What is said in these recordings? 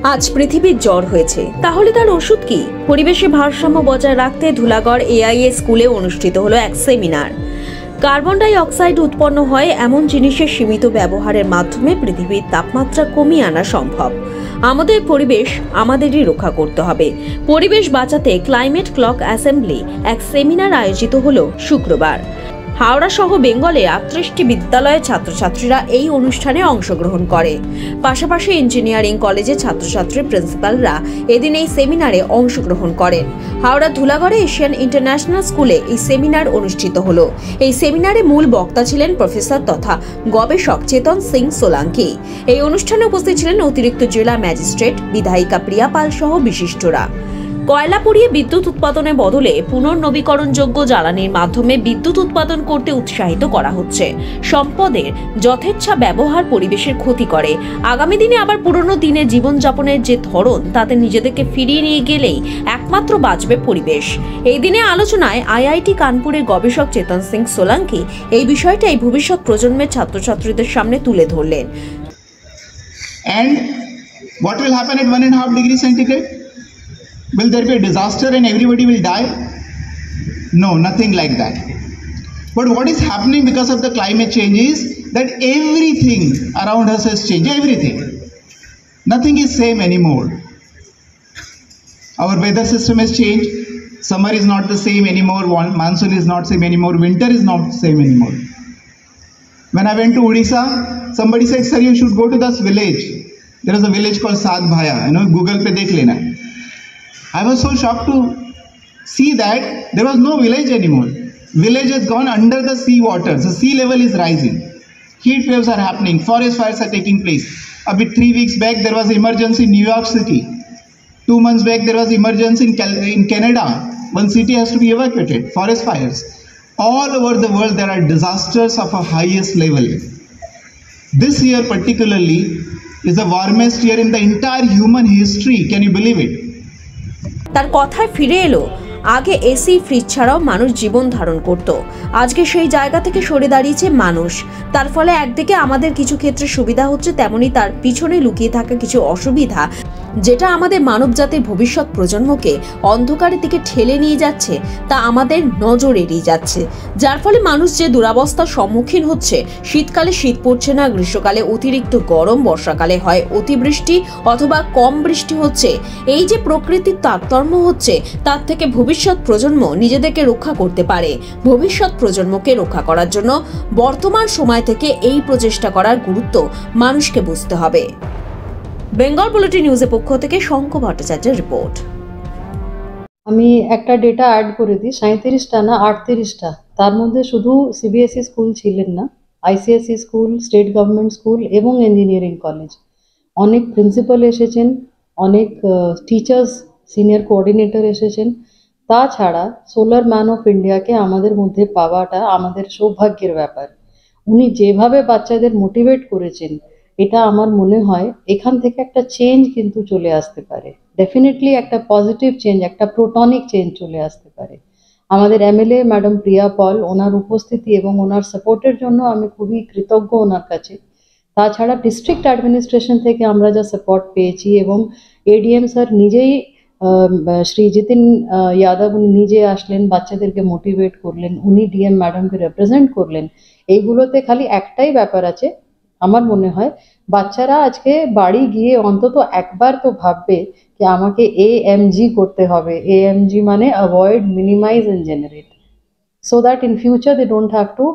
আজ পৃথিবীর জ্বর হয়েছে, তাহলে তার ওষুধ কি? পরিবেশে ভারসাম্য বজায় রাখতে ধুলাগড় এআইএ স্কুলে অনুষ্ঠিত হলো এক সেমিনার। কার্বন ডাই অক্সাইড উৎপন্ন হয় এমন জিনিসের সীমিত ব্যবহারের মাধ্যমে পৃথিবীর তাপমাত্রা কমিয়ে আনা সম্ভব। আমাদের পরিবেশ আমাদেরই রক্ষা করতে হবে। পরিবেশ বাঁচাতে ক্লাইমেট ক্লক অ্যাসেম্বলি এক সেমিনার আয়োজিত হলো শুক্রবার। হাওড়া সহ বেঙ্গলে 38টি বিদ্যালয়ের ছাত্রছাত্রীরা এই অনুষ্ঠানে অংশগ্রহণ করে। পাশাপাশি ইঞ্জিনিয়ারিং কলেজের ছাত্রছাত্রী প্রিন্সিপালরা এদিন এই সেমিনারে অংশগ্রহণ করেন। হাওড়া ধুলাগড়ে এশিয়ান ইন্টারন্যাশনাল স্কুলে এই সেমিনার অনুষ্ঠিত হলো। এই সেমিনারে মূল বক্তা ছিলেন প্রফেসর তথা গবেষক চেতন সিং সোলাঙ্কি। এই অনুষ্ঠানে উপস্থিত ছিলেন অতিরিক্ত জেলা ম্যাজিস্ট্রেট বিধায়িকা প্রিয়া পাল সহ বিশিষ্টরা। কয়লা পুড়িয়ে বিদ্যুৎ উৎপাদনের বদলে পুনর্নবীকরণযোগ্য জ্বালানির মাধ্যমে বিদ্যুৎ উৎপাদন করতে উৎসাহিত করা হচ্ছে। সম্পদের যথেচ্ছা ব্যবহার পরিবেশের ক্ষতি করে। আগামী দিনে আবার পুরনো দিনে জীবনযাপনের যে ধরন, তাতে নিজেদেরকে ফিরিয়ে নিয়ে গেলেই একমাত্র বাঁচবে পরিবেশ। এই দিনে আলোচনায় আইআইটি কানপুরের গবেষক চেতন সিং সোলাঙ্কি এই বিষয়টাই ভবিষ্যৎ প্রজন্মের ছাত্রছাত্রীদের সামনে তুলে ধরলেন। And what will happen at 1.5 degrees centigrade? Will there be a disaster and everybody will die? No, nothing like that. But what is happening because of the climate change is that everything around us has changed. Everything. Nothing is same anymore. Our weather system has changed. Summer is not the same anymore. Monsoon is not same anymore. Winter is not same anymore. When I went to Odisha, somebody said, "Sir, you should go to this village. There is a village called Sadbhaya. Google pe dekh lena." I was so shocked to see that there was no village anymore. Village has gone under the sea water. The sea level is rising. Heat waves are happening. Forest fires are taking place. A bit 3 weeks back, there was emergency in New York City. 2 months back, there was emergency in Canada. One city has to be evacuated. Forest fires. All over the world, there are disasters of a highest level. This year particularly is the warmest year in the entire human history. Can you believe it? তার কথায় ফিরে এলো, আগে AC fridge ছাড়াও মানুষ জীবন ধারণ করত। আজকে সেই জায়গা থেকে সরে দাঁড়িয়েছে মানুষ। তার ফলে একদিকে আমাদের কিছু ক্ষেত্রে সুবিধা হচ্ছে, তেমনি তার পিছনে লুকিয়ে থাকা কিছু অসুবিধা, যেটা আমাদের মানবজাতির ভবিষ্যৎ প্রজন্মকে অন্ধকারের দিকে ঠেলে নিয়ে যাচ্ছে, তা আমাদের নজর এড়িয়ে যাচ্ছে। যার ফলে মানুষ যে দুরবস্থার সম্মুখীন হচ্ছে, শীতকালে শীত পড়ছে না, গ্রীষ্মকালে অতিরিক্ত গরম, বর্ষাকালে হয় অতিবৃষ্টি অথবা কম বৃষ্টি হচ্ছে। এই যে প্রকৃতির তারতম্য হচ্ছে, তার থেকে ভবিষ্যৎ প্রজন্ম নিজেদেরকে রক্ষা করতে পারে। ভবিষ্যৎ প্রজন্মকে রক্ষা করার জন্য বর্তমান সময় থেকে এই প্রচেষ্টা করার গুরুত্ব মানুষকে বুঝতে হবে। বেঙ্গল বুলেটিন নিউজের পক্ষ থেকে শঙ্খ ভট্টাচার্যের রিপোর্ট। আমি একটা ডেটা অ্যাড করে দিই, 37টা না 38টা, তার মধ্যে শুধু সিবিএসই স্কুল ছিলেন না, ICSE school, state government school এবং ইঞ্জিনিয়ারিং কলেজ। অনেক প্রিন্সিপাল এসেছেন, অনেক টিচার্স, সিনিয়র কোঅর্ডিনেটর এসেছেন। তাছাড়া সোলার ম্যান অফ ইন্ডিয়াকে আমাদের মধ্যে পাওয়াটা আমাদের সৌভাগ্যের ব্যাপার। উনি যেভাবে বাচ্চাদের মোটিভেট করেছেন, এটা আমার মনে হয় এখান থেকে একটা চেঞ্জ কিন্তু চলে আসতে পারে। ডেফিনেটলি একটা পজিটিভ চেঞ্জ, একটা প্রোটনিক চেঞ্জ চলে আসতে পারে। আমাদের এমএলএ ম্যাডাম প্রিয়া পল, ওনার উপস্থিতি এবং ওনার সাপোর্টের জন্য আমি খুবই কৃতজ্ঞ ওনার কাছে। তাছাড়া ডিস্ট্রিক্ট অ্যাডমিনিস্ট্রেশন থেকে আমরা যা সাপোর্ট পেয়েছি, এবং এডিএম স্যার নিজেই, শ্রী জিতিন যাদব, উনি নিজে আসলেন, বাচ্চাদেরকে মোটিভেট করলেন, উনি ডিএম ম্যাডামকে রিপ্রেজেন্ট করলেন। এইগুলোতে খালি একটাই ব্যাপার আছে, আমার মনে হয় বাচ্চারা আজকে বাড়ি গিয়ে অন্তত একবার তো ভাববে যে আমাকে এএমজি করতে হবে। এএমজি মানে avoid, minimise and generate, so that in future they don't have to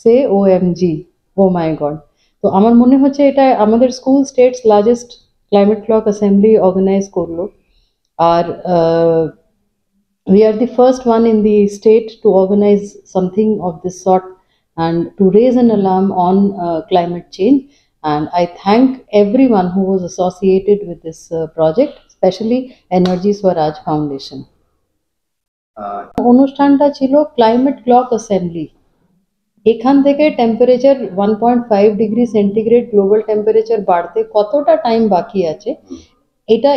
say OMG, oh my God. তো আমার মনে হচ্ছে এটা আমাদের school state's largest climate clock assembly organise করলো। আর we are the first one in the state to organize something of this sort and to raise an alarm on climate change. And I thank everyone who was associated with this project, especially Energy Swaraj Foundation. অনুষ্ঠানটা ছিল climate clock assembly. এখান থেকে temperature 1.5 degree centigrade global temperature বাড়তে কতটা time বাকি আছে, এটা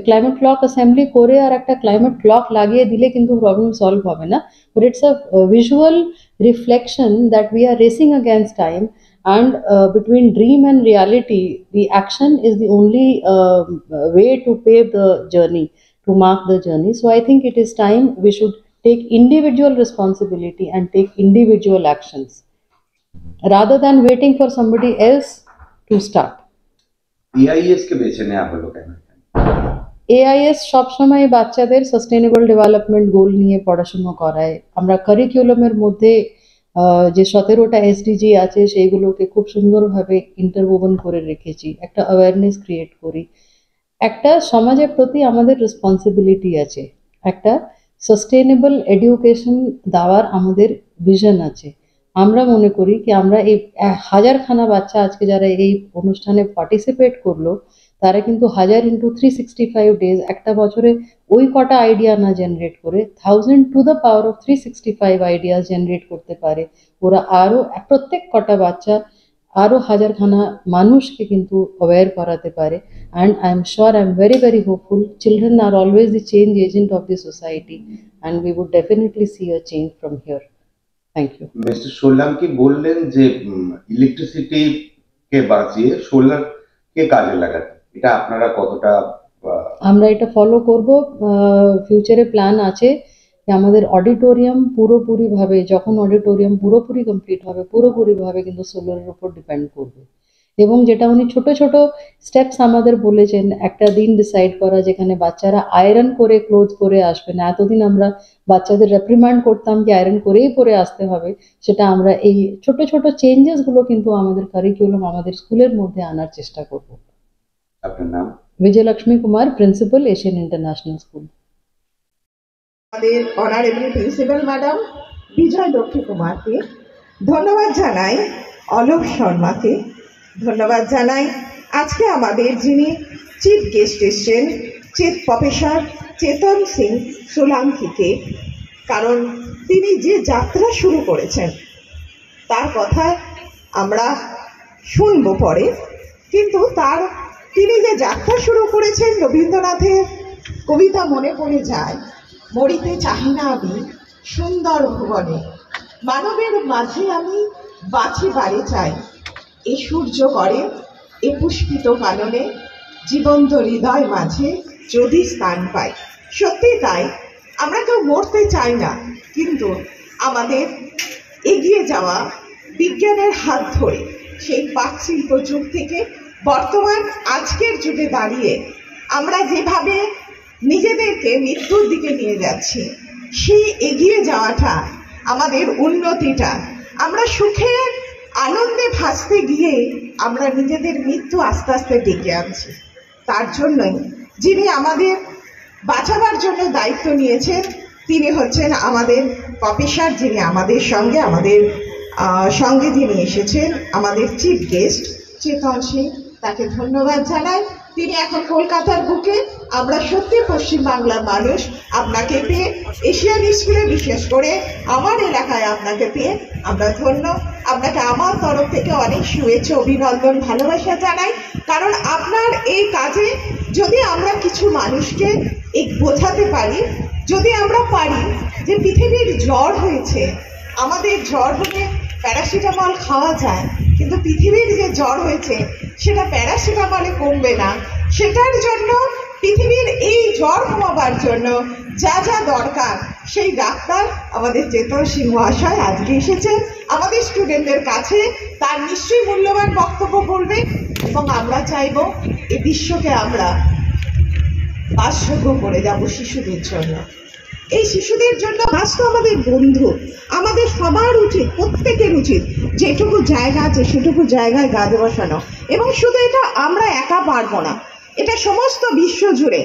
climate clock assembly করে আর একটা ক্লাইমেট ক্লক লাগিয়ে দিলে কিন্তু প্রবলেম সলভ হবে না। But it's a visual reflection that we are racing against time, and between dream and reality, the action is the only way to pave the journey, to mark the journey. So I think it is time we should take individual responsibility and take individual actions rather than waiting for somebody else to start. EIS के बेचे ने आप लोग कहना AIS সবসময় বাচ্চাদের sustainable development goal নিয়ে পড়াশুনো করায়। আমরা কারিকুলামের মধ্যে যে 17টা এসডিজি আছে সেইগুলোকে খুব সুন্দরভাবে ইন্টারওভেন করে রেখেছি, একটা অ্যাওয়ারনেস ক্রিয়েট করি। একটা সমাজের প্রতি আমাদের রেসপন্সিবিলিটি আছে, একটা সাস্টেনেবল এডুকেশন দেওয়ার আমাদের ভিশন আছে। আমরা মনে করি কি আমরা এই হাজারখানা বাচ্চা আজকে যারা এই অনুষ্ঠানে পার্টিসিপেট করলো তারা কিন্তু 1000 × 365 ডেজ একটা বছরে ওই কটা আইডিয়া না জেনারেট করে 1000 to the power of 365 ideas generate করতে পারে। ওরা আরও প্রত্যেক কটা বাচ্চা আরও হাজারখানা মানুষকে কিন্তু অ্যাওয়্যার করাতে পারে। And I am sure, I am very very hopeful, children are always the change agent of the society and we would definitely see a change from here. Thank you. Mister Solanki বললেন যে electricity কে বাঁচিয়ে solar কে কাজে লাগাতে, এটা আপনারা কতটা? আমরা এটা ফলো করব। ফিউচারে প্ল্যান আছে যে আমাদের অডিটোরিয়াম পুরোপুরিভাবে, যখন অডিটোরিয়াম পুরোপুরি কমপ্লিট হবে, পুরোপুরিভাবে কিন্তু সোলারের উপর ডিপেন্ড করবে। এবং যেটা উনি ছোট ছোট স্টেপস আমাদের বলেছেন, একটা দিন ডিসাইড করা যেখানে বাচ্চারা আয়রন করে ক্লোথ পরে আসবে না। এতদিন আমরা বাচ্চাদের রেপ্রিমান্ড করতাম যে আয়রন করেই পরে আসতে হবে, সেটা আমরা এই ছোট ছোট চেঞ্জেসগুলো কিন্তু আমাদের কারিকুলাম, আমাদের স্কুলের মধ্যে আনার চেষ্টা করব। আপনার নাম? Vijayalakshmi Kumar, principal, Asian international school. আমাদের অনারেবল প্রিন্সিপাল ম্যাডাম বিজয় লক্ষ্মী কুমারকে ধন্যবাদ জানাই, অলোক শর্মাকে ধন্যবাদ জানাই, আজকে আমাদের যিনি চিফ গেস্ট এসছেন চিফ প্রফেসর চেতন সিং সোলাঙ্কিকে, কারণ তিনি যে যাত্রা শুরু করেছেন তার কথা আমরা শুনবো পরে, কিন্তু তিনি যে যাত্রা শুরু করেছেন রবীন্দ্রনাথের কবিতা মনে পড়ে যায়, মরিতে চাহি না আমি সুন্দর ভুবনে, মানবের মাঝে আমি বাঁচি বাড়ি চাই, এ সূর্য করে এ পুষ্পিত কাননে, জীবন্ত হৃদয় মাঝে যদি স্থান পাই। সত্যি তাই, আমরা কেউ মরতে চাই না, কিন্তু আমাদের এগিয়ে যাওয়া বিজ্ঞানের হাত ধরে সেই পাকশিল্প যুগ থেকে বর্তমান আজকের যুগে দাঁড়িয়ে আমরা যেভাবে নিজেদেরকে মৃত্যুর দিকে নিয়ে যাচ্ছি, সেই এগিয়ে যাওয়াটা, আমাদের উন্নতিটা, আমরা সুখে আনন্দে ভাসতে গিয়ে আমরা নিজেদের মৃত্যু আস্তে আস্তে ডেকে আনছি। তার জন্যই যিনি আমাদের বাঁচাবার জন্য দায়িত্ব নিয়েছেন তিনি হচ্ছেন আমাদের প্রফেসর, যিনি আমাদের সঙ্গে যিনি এসেছেন, আমাদের চিফ গেস্ট চেতন সিং, তাকে ধন্যবাদ জানাই। তিনি এখন কলকাতার বুকে, আমরা সত্যি পশ্চিমবাংলার মানুষ আপনাকে পেয়ে, এশিয়ান স্কুলে বিশেষ করে আমার এলাকায় আপনাকে পেয়ে আমরা ধন্য। আপনাকে আমার তরফ থেকে অনেক শুভেচ্ছা, অভিনন্দন, ভালোবাসা জানাই, কারণ আপনার এই কাজে যদি আমরা কিছু মানুষকে বোঝাতে পারি, যদি আমরা পারি যে পৃথিবীর জ্বর হয়েছে, আমাদের জ্বর হলে প্যারাসিটামল খাওয়া যায়, কিন্তু পৃথিবীর যে জ্বর হয়েছে সেটা প্যারাসিটামলে কমবে না, সেটার জন্য পৃথিবীর এই জ্বর কমাবার জন্য যা যা দরকার সেই ডাক্তার আমাদের চেতন সিং মহাশয় আজকে এসেছেন আমাদের স্টুডেন্টদের কাছে, তার নিশ্চয়ই মূল্যবান বক্তব্য বলবে, এবং আমরা চাইব এই বিশ্বকে আমরা বাসযোগ্য করে যাব শিশুদের জন্য। এই শিশুদের জন্য গাছ তো আমাদের বন্ধু, আমাদের সবার উচিত, প্রত্যেকের উচিত যেটুকু জায়গা আছে সেটুকু জায়গায় গাছ বসানো। এবং শুধু এটা আমরা একা পারবো না, এটা সমস্ত বিশ্ব জুড়ে,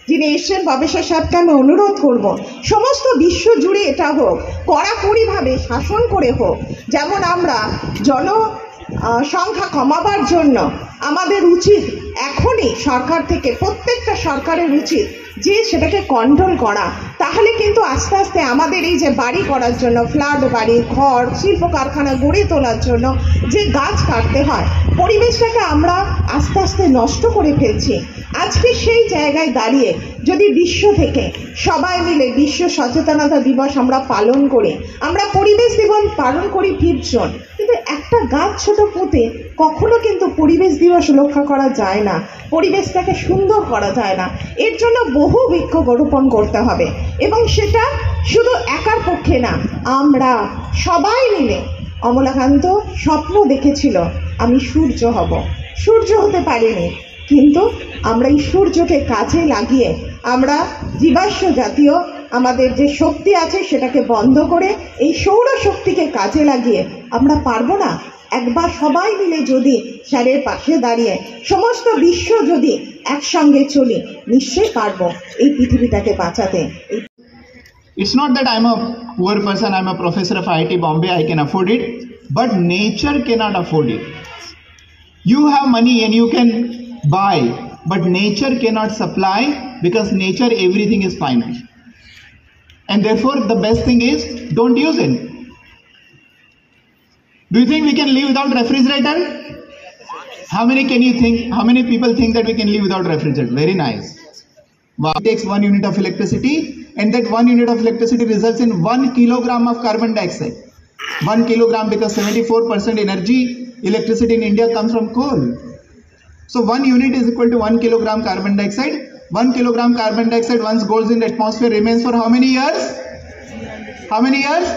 যিনি এসছেন প্রফেসর সাহেবকে আমি অনুরোধ করব, সমস্ত বিশ্ব জুড়ে এটা হোক, কড়াকড়িভাবে শাসন করে হোক। যেমন আমরা সংখ্যা কমাবার জন্য আমাদের উচিত এখনই সরকার থেকে, প্রত্যেকটা সরকারের উচিত যে সেটাকে কন্ট্রোল করা, তাহলে কিন্তু আস্তে আস্তে আমাদের এই যে বাড়ি করার জন্য, ফ্ল্যাট বাড়ি, ঘর, শিল্প কারখানা গড়ে তোলার জন্য যে গাছ কাটতে হয়, পরিবেশটাকে আমরা আস্তে আস্তে নষ্ট করে ফেলছি। আজকে সেই জায়গায় দাঁড়িয়ে যদি বিশ্ব থেকে সবাই মিলে বিশ্ব সচেতনতা দিবস আমরা পালন করি, আমরা পরিবেশ দিবস পালন করি 5 জন, কিন্তু একটা একটা গাছ ছোট পুঁতে কখনো কিন্তু পরিবেশ দিবস রক্ষা করা যায় না, পরিবেশটাকে সুন্দর করা যায় না। এর জন্য বহু বৃক্ষ রোপণ করতে হবে, এবং সেটা শুধু একার পক্ষে না, আমরা সবাই মিলে। অমলাকান্ত স্বপ্ন দেখেছিল আমি সূর্য হব, সূর্য হতে পারিনি, কিন্তু আমরা এই সূর্যকে কাজে লাগিয়ে আমরা জীবাশ্ম জাতীয় আমাদের যে শক্তি আছে সেটাকে বন্ধ করে এই সৌরশক্তিকে কাজে লাগিয়ে আমরা পারবো না? একবার সবাই মিলে যদি স্যারের পাশে দাঁড়িয়ে সমস্ত বিশ্ব যদি একসঙ্গে চলি, নিশ্চয়ই পারবো এই পৃথিবীটাকে বাঁচাতে। It's not that I'm a poor person, I'm a professor of IIT Bombay, I can afford it, but nature cannot afford it. You have money and you can buy, but nature cannot supply, because nature, everything is finite. And therefore the best thing is, don't use it. Do you think we can live without refrigerator? How many people think that we can live without refrigerator? Very nice. Wow. It takes 1 unit of electricity, and that 1 unit of electricity results in 1 kilogram of carbon dioxide. 1 kilogram, because 74% energy, electricity in India comes from coal. So 1 unit is equal to 1 kilogram carbon dioxide. 1 kilogram carbon dioxide once goes in the atmosphere remains for how many years? How many years?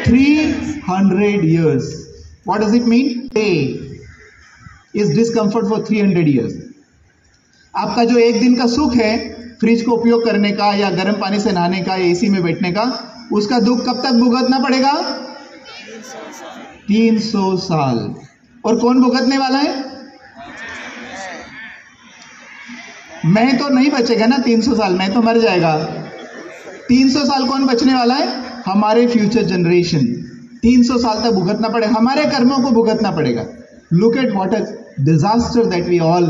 300 years. What does it mean? A is discomfort for 300 years. आपका जो एक दिन का सुख है fridge को उपयोग करने का, या गर्म पानी से नहाने का, या एसी में बैठने का, उसका दुख कब तक भुगतना पड़ेगा? 300 साल। और कौन भुगतने वाला है? मैं तो नहीं बचेगा ना 300 साल, मैं तो मर जाएगा। 300 साल कौन बचने वाला है? हमारे फ्यूचर जनरेशन। 300 साल तक भुगतना पड़ेगा, हमारे कर्मों को भुगतना पड़ेगा। Look at what a disaster that we all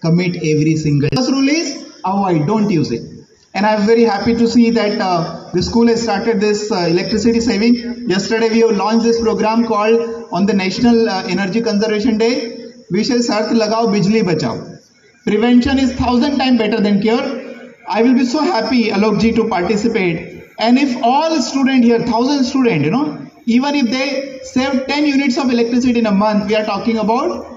commit every single day. First rule is avoid, don't use it. And I'm very happy to see that the school has started this electricity saving. Yesterday we have launched this program called on the National Energy Conservation Day, which is Sarth Lagao Bijli Bachao. Prevention is 1,000 times better than cure. I will be so happy, Alok ji, to participate. And if all students here, 1,000 students, even if they save 10 units of electricity in a month, we are talking about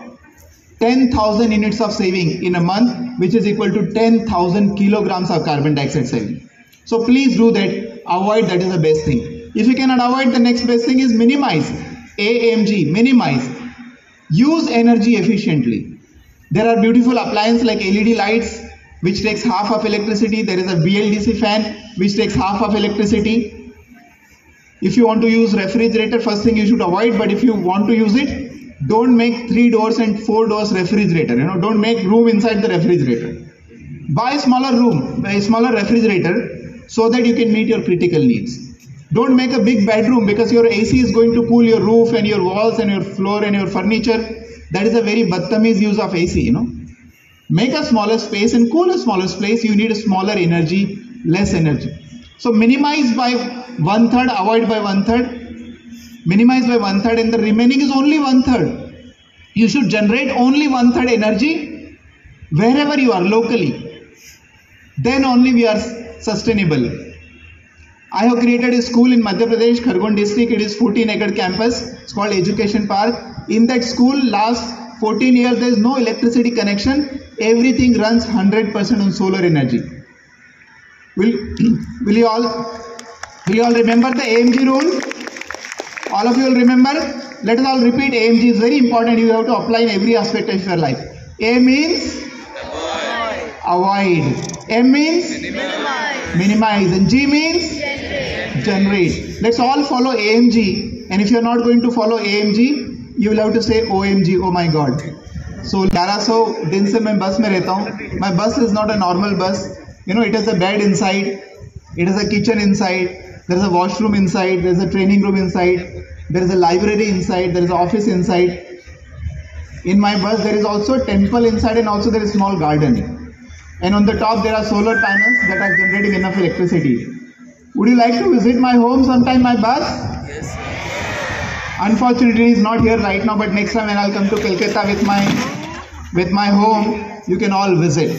10,000 units of saving in a month, which is equal to 10,000 kilograms of carbon dioxide saving. So please do that. Avoid, that is the best thing. If you cannot avoid, the next best thing is minimize. AMG, minimize. Use energy efficiently. There are beautiful appliances like LED lights, which takes half of electricity. There is a BLDC fan, which takes half of electricity. If you want to use refrigerator, first thing you should avoid, but if you want to use it, don't make 3 doors and 4 doors refrigerator. Don't make room inside the refrigerator. Buy a smaller room, a smaller refrigerator, so that you can meet your critical needs. Don't make a big bedroom, because your AC is going to cool your roof and your walls and your floor and your furniture. That is a very badtamiz use of AC, Make a smaller space and cool a smaller space. You need a smaller energy, less energy. So minimize by 1/3, avoid by 1/3. Minimize by 1/3, and the remaining is only 1/3. You should generate only 1/3 energy wherever you are locally. Then only we are sustainable. I have created a school in Madhya Pradesh, Khargone district. It is 14-acre campus. It's called Education Park. In that school, last 14 years, there is no electricity connection. Everything runs 100% on solar energy. Will you all remember the AMG rule? All of you will remember. Let us all repeat. AMG is very important. You have to apply in every aspect of your life. A means avoid. M means minimize. And G means generate. Let's all follow AMG. And if you are not going to follow AMG, you will have to say OMG. Oh my God. So 1100 दिन से मैं बस में रहता हूँ. My bus is not a normal bus. It has a bed inside. It has a kitchen inside. There is a washroom inside. There is a training room inside. There is a library inside. There is an office inside. In my bus, there is also a temple inside, and also there is a small garden. And on the top, there are solar panels that are generating enough electricity. Would you like to visit my home sometime, my bus? Yes. Unfortunately, it is not here right now, but next time when I'll come to Kolkata with my home, you can all visit.